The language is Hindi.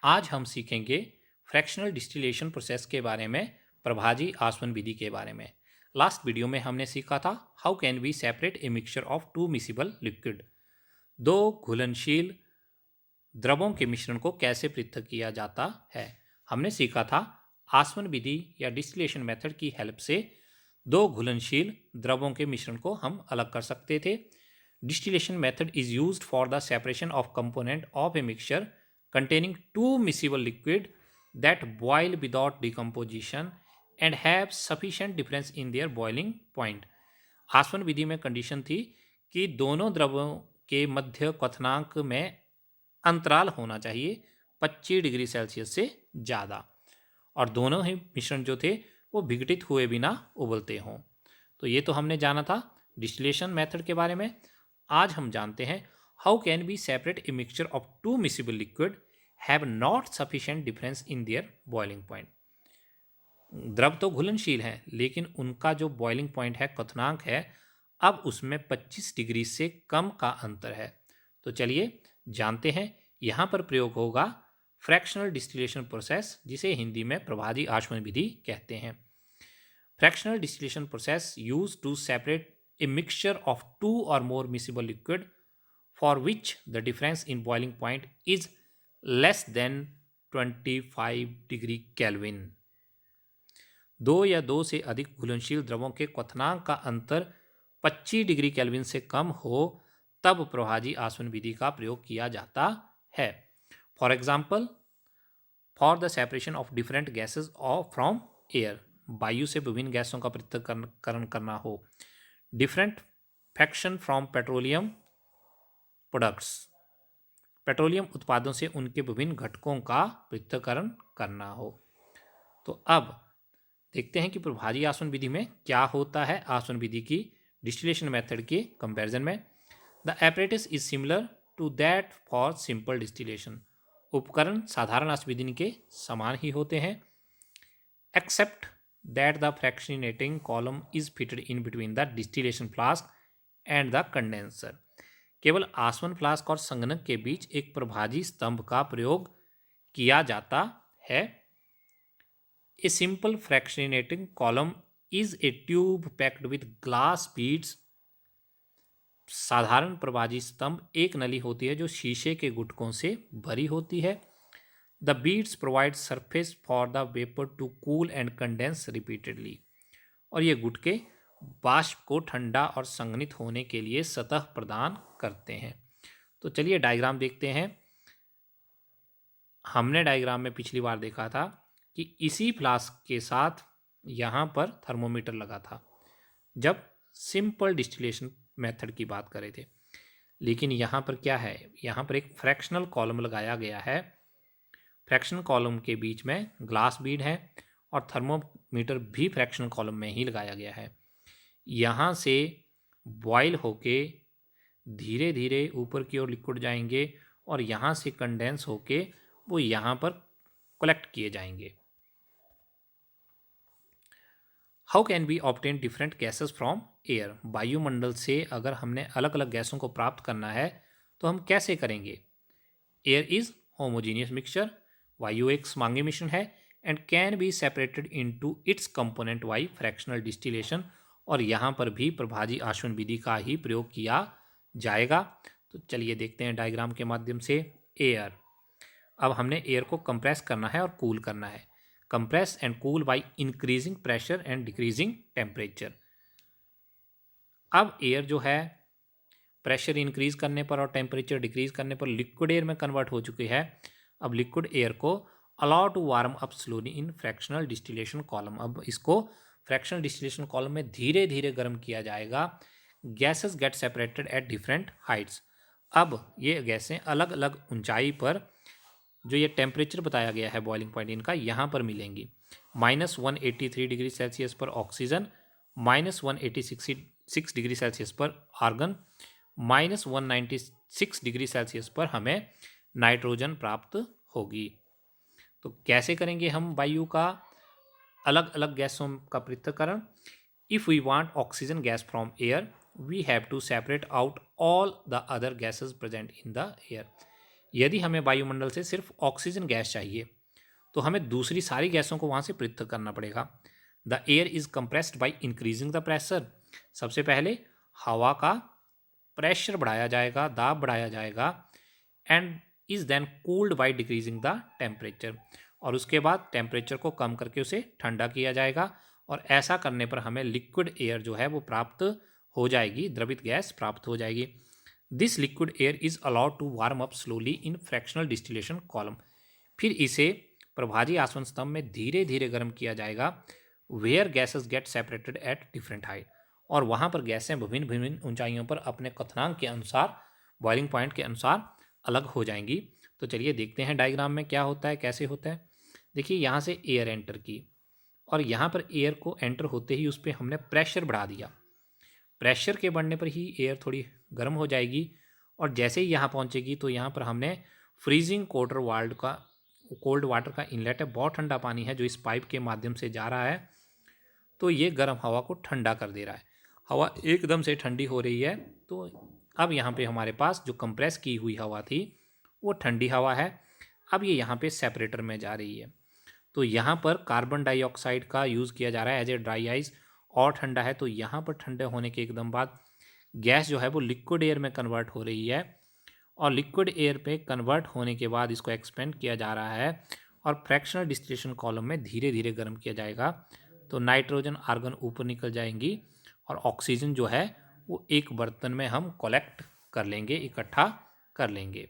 आज हम सीखेंगे फ्रैक्शनल डिस्टिलेशन प्रोसेस के बारे में, प्रभाजी आसवन विधि के बारे में। लास्ट वीडियो में हमने सीखा था how can we separate a mixture of two miscible liquid. दो घुलनशील द्रवों के मिश्रण को कैसे पृथक किया जाता है। हमने सीखा था आसवन विधि या डिस्टिलेशन मेथड की हेल्प से दो घुलनशील द्रवों के मिश्रण को हम अलग कर सकते थे। Distillation method is used for the separation of component of a mixture containing two miscible liquid that boil without decomposition and have sufficient difference in their boiling point। आसवन विधि में कंडीशन थी कि दोनों द्रवों के मध्य क्वथनांक में अंतराल होना चाहिए 25 डिग्री सेल्सियस से ज़्यादा, और दोनों ही मिश्रण जो थे वो विघटित हुए बिना उबलते हों। तो ये तो हमने जाना था डिस्टिलेशन मेथड के बारे में। आज हम जानते हैं how can be separate a mixture of two miscible liquid have not sufficient difference in their boiling point. द्रव तो घुलनशील हैं लेकिन उनका जो बॉइलिंग पॉइंट है, क्वथनांक है, अब उसमें 25 डिग्री से कम का अंतर है। तो चलिए जानते हैं। यहाँ पर प्रयोग होगा फ्रैक्शनल डिस्टिलेशन प्रोसेस, जिसे हिंदी में प्रभाजी आचमन विधि कहते हैं। Fractional distillation process use to separate a mixture of two or more miscible liquid for which the difference in boiling point is less than 25 degree kelvin. दो या दो से अधिक घुलनशील द्रवों के क्वथनांक का अंतर 25 डिग्री केल्विन से कम हो तब प्रभाजी आसवन विधि का प्रयोग किया जाता है। For example, for the separation of different gases of from air, वायु से विभिन्न गैसों का पृथक्करण करना हो। Different fraction from petroleum products, petroleum उत्पादों से उनके विभिन्न घटकों का पृथक्करण करना हो। तो अब देखते हैं कि प्रभाजी आसवन विधि में क्या होता है आसवन विधि की डिस्टिलेशन मेथड के कंपैरिजन में। The apparatus is similar to that for simple distillation, उपकरण साधारण आसवन के समान ही होते हैं, except that the fractionating column is fitted in between the distillation flask and the condenser. केवल आसवन फ्लास्क और संगणक के बीच एक प्रभाजी स्तंभ का प्रयोग किया जाता है। A simple fractionating column is a tube packed with glass beads. साधारण प्रभाजी स्तंभ एक नली होती है जो शीशे के गुटकों से भरी होती है। The beads provide surface for the vapour to cool and condense repeatedly, और ये गुटके वाष्प को ठंडा और संघनित होने के लिए सतह प्रदान करते हैं। तो चलिए डायग्राम देखते हैं। हमने डायग्राम में पिछली बार देखा था कि इसी फ्लास्क के साथ यहाँ पर थर्मोमीटर लगा था जब सिंपल डिस्टिलेशन मेथड की बात कर रहे थे, लेकिन यहाँ पर क्या है, यहाँ पर एक फ्रैक्शनल कॉलम लगाया गया है। फ्रैक्शनल कॉलम के बीच में ग्लास बीड है और थर्मोमीटर भी फ्रैक्शनल कॉलम में ही लगाया गया है। यहाँ से बॉयल होके धीरे धीरे ऊपर की ओर लिक्विड जाएंगे और यहाँ से कंडेंस होके वो यहाँ पर कलेक्ट किए जाएंगे। How can be obtain different gases from air, वायुमंडल से अगर हमने अलग अलग गैसों को प्राप्त करना है तो हम कैसे करेंगे। एयर इज होमोजीनियस मिक्सचर, वायु एक समांगी मिश्रण है, and can be separated into its component by fractional distillation, और यहाँ पर भी प्रभाजी आसवन विधि का ही प्रयोग किया जाएगा। तो चलिए देखते हैं डायग्राम के माध्यम से। एयर, अब हमने एयर को कंप्रेस करना है और कूल करना है। Compress and cool by increasing pressure and decreasing temperature. अब एयर जो है प्रेशर इंक्रीज करने पर और टेम्परेचर डिक्रीज करने पर लिक्विड एयर में कन्वर्ट हो चुकी है। अब लिक्विड एयर को allow to warm up slowly in fractional distillation column, अब इसको फ्रैक्शनल डिस्टिलेशन कॉलम में धीरे धीरे गर्म किया जाएगा। Gases get separated at different Heights, अब ये गैसें अलग अलग ऊंचाई पर जो ये टेम्परेचर बताया गया है बॉइलिंग पॉइंट इनका यहाँ पर मिलेंगी। -183 डिग्री सेल्सियस पर ऑक्सीजन, -186 डिग्री सेल्सियस पर आर्गन, -196 डिग्री सेल्सियस पर हमें नाइट्रोजन प्राप्त होगी। तो कैसे करेंगे हम वायु का अलग अलग गैसों का पृथक्करण। If we want oxygen gas from air we have to separate out all the other gases present in the air. यदि हमें वायुमंडल से सिर्फ ऑक्सीजन गैस चाहिए तो हमें दूसरी सारी गैसों को वहाँ से पृथक करना पड़ेगा। The air is compressed by increasing the pressure. सबसे पहले हवा का प्रेशर बढ़ाया जाएगा, दाब बढ़ाया जाएगा, and is then cooled by decreasing the temperature. और उसके बाद टेम्परेचर को कम करके उसे ठंडा किया जाएगा, और ऐसा करने पर हमें लिक्विड एयर जो है वो प्राप्त हो जाएगी, द्रवित गैस प्राप्त हो जाएगी। This liquid air is allowed to warm up slowly in fractional distillation column. फिर इसे प्रभाजी आसवन स्तंभ में धीरे धीरे गर्म किया जाएगा, where gases get separated at different height. और वहाँ पर गैसें विभिन्न विभिन्न ऊंचाइयों पर अपने क्वथनांक के अनुसार, बॉइलिंग पॉइंट के अनुसार अलग हो जाएंगी। तो चलिए देखते हैं डायग्राम में क्या होता है, कैसे होता है। देखिए यहाँ से एयर एंटर की, और यहाँ पर एयर को एंटर होते ही उस पर हमने प्रेशर बढ़ा दिया। प्रेशर के बढ़ने पर ही एयर थोड़ी गर्म हो जाएगी, और जैसे ही यहाँ पहुँचेगी तो यहाँ पर हमने फ्रीजिंग कोल्ड वाटर का इनलेट है, बहुत ठंडा पानी है जो इस पाइप के माध्यम से जा रहा है, तो ये गर्म हवा को ठंडा कर दे रहा है। हवा एकदम से ठंडी हो रही है। तो अब यहाँ पे हमारे पास जो कंप्रेस की हुई हवा थी वो ठंडी हवा है। अब ये यहाँ पे सेपरेटर में जा रही है, तो यहाँ पर कार्बन डाइऑक्साइड का यूज़ किया जा रहा है एज ए ड्राई आइस, और ठंडा है। तो यहाँ पर ठंडे होने के एकदम बाद गैस जो है वो लिक्विड एयर में कन्वर्ट हो रही है, और लिक्विड एयर पे कन्वर्ट होने के बाद इसको एक्सपेंड किया जा रहा है, और फ्रैक्शनल डिस्टिलेशन कॉलम में धीरे धीरे गर्म किया जाएगा। तो नाइट्रोजन आर्गन ऊपर निकल जाएंगी, और ऑक्सीजन जो है वो एक बर्तन में हम कलेक्ट कर लेंगे, इकट्ठा कर लेंगे।